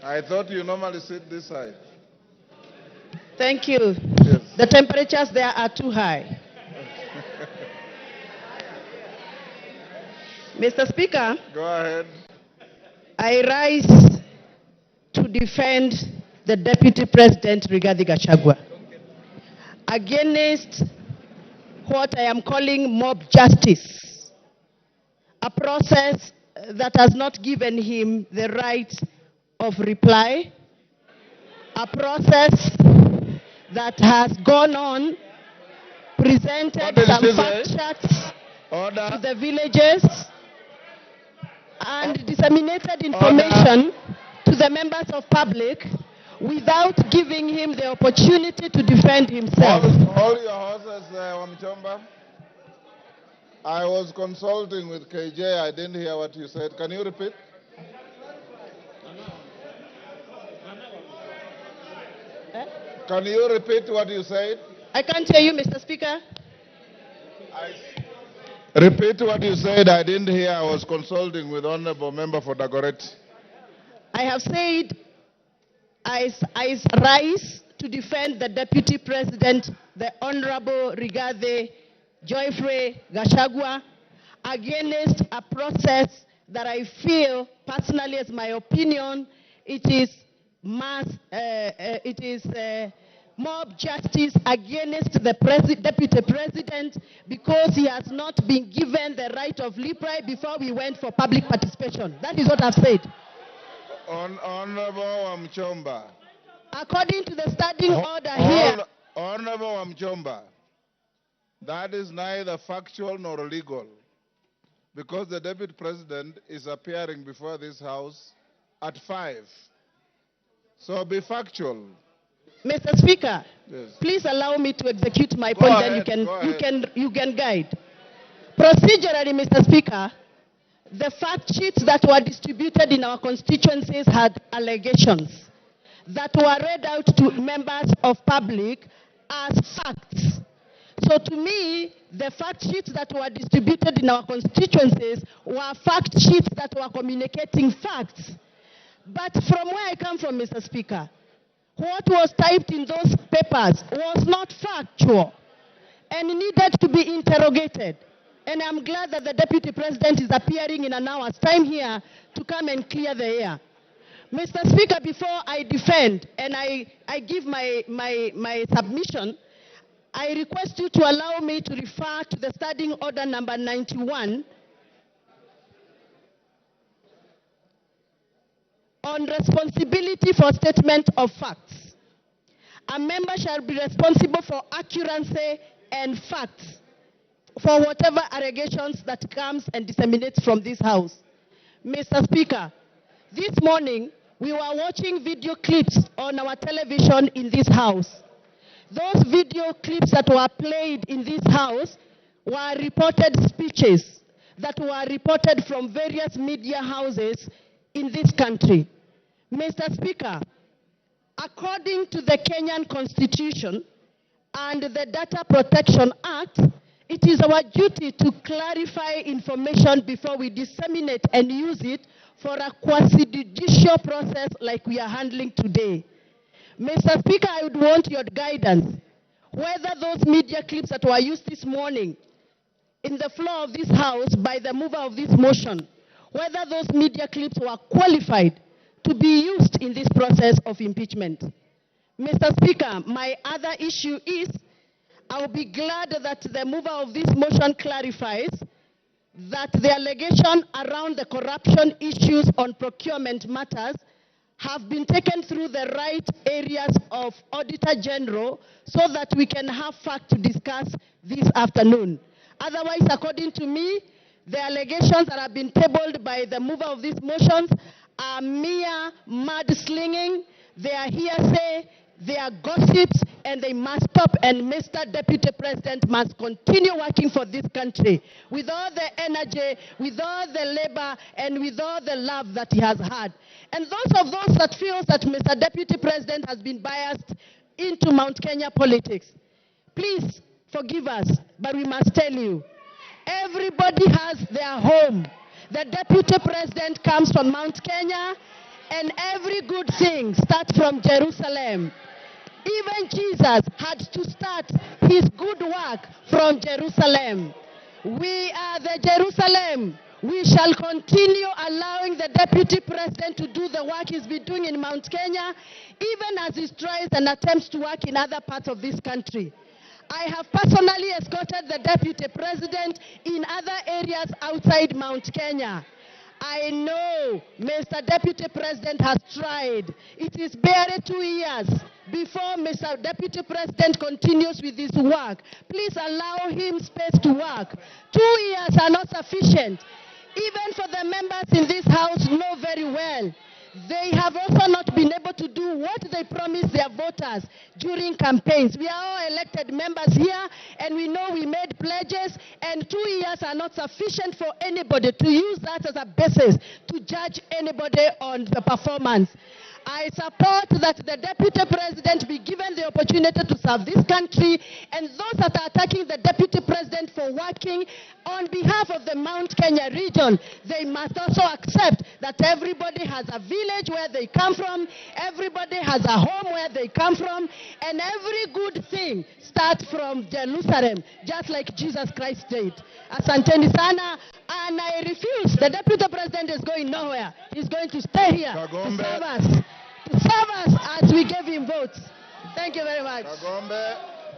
I thought you normally sit this side. Thank you. Yes. The temperatures there are too high. Mr. Speaker, Go ahead. I rise to defend the Deputy President Rigathi Gachagua against what I am calling mob justice, a process that has not given him the right of reply, a process that has gone on, presented some fact charts to the villages, and disseminated information to the members of public without giving him the opportunity to defend himself. Hold your horses, Wamuchomba. I was consulting with KJ. I didn't hear what you said. Can you repeat? Can you repeat what you said? I can't hear you, Mr. Speaker. Repeat what you said. I didn't hear. I was consulting with Honorable Member for Dagoretti. I have said I rise to defend the Deputy President, the Honorable Rigathi Joyfrey Gachagua, against a process that I feel, personally as my opinion, it is mob justice against the Deputy President because he has not been given the right of reply before we went for public participation. That is what I've said. Honorable Wamuchomba. According to the standing order here. Honorable Wamuchomba, that is neither factual nor legal because the Deputy President is appearing before this House at 5. So be factual. Mr. Speaker, yes. Please allow me to execute my point, then you can guide. Procedurally, Mr. Speaker, the fact sheets that were distributed in our constituencies had allegations that were read out to members of public as facts. So to me, the fact sheets that were distributed in our constituencies were fact sheets that were communicating facts. But from where I come from, Mr. Speaker, what was typed in those papers was not factual and needed to be interrogated. And I'm glad that the Deputy President is appearing in an hour's time here to come and clear the air. Mr. Speaker, before I defend and I give my submission, I request you to allow me to refer to the standing order number 91 on responsibility for statement of facts. A member shall be responsible for accuracy and facts for whatever allegations that comes and disseminates from this House. Mr. Speaker, this morning we were watching video clips on our television in this House. Those video clips that were played in this House were reported speeches that were reported from various media houses in this country. Mr. Speaker, according to the Kenyan Constitution and the Data Protection Act, it is our duty to clarify information before we disseminate and use it for a quasi-judicial process like we are handling today. Mr. Speaker, I would want your guidance whether those media clips that were used this morning in the floor of this House by the mover of this motion, whether those media clips were qualified to be used in this process of impeachment. Mr. Speaker, my other issue is I will be glad that the mover of this motion clarifies that the allegation around the corruption issues on procurement matters have been taken through the right areas of Auditor General so that we can have fact to discuss this afternoon. Otherwise, according to me, the allegations that have been tabled by the mover of these motions are mere mudslinging, they are hearsay, they are gossips, and they must stop. And Mr. Deputy President must continue working for this country with all the energy, with all the labor, and with all the love that he has had. And those that feel that Mr. Deputy President has been biased into Mount Kenya politics, please forgive us, but we must tell you, everybody has their home. The Deputy President comes from Mount Kenya. and every good thing starts from Jerusalem. Even Jesus had to start his good work from Jerusalem. We are the Jerusalem. We shall continue allowing the Deputy President to do the work he's been doing in Mount Kenya, even as he tries and attempts to work in other parts of this country. I have personally escorted the Deputy President in other areas outside Mount Kenya. I know Mr. Deputy President has tried. It is barely 2 years before Mr. Deputy President continues with his work. Please allow him space to work. 2 years are not sufficient. Even for the members in this house know very well. They have also not been able to do what they promised their voters during campaigns. We are all elected members here, and we know we made pledges, and 2 years are not sufficient for anybody to use that as a basis to judge anybody on the performance. I support that the Deputy President be given the opportunity to serve this country, and those that are attacking the Deputy President for working on behalf of the Mount Kenya region, they must also accept that everybody has a village where they come from, everybody has a home where they come from, and every good thing starts from Jerusalem, just like Jesus Christ did. Asanteni sana, and I refuse. The Deputy President is going nowhere. He's going to stay here to serve us as we gave him votes. Thank you very much.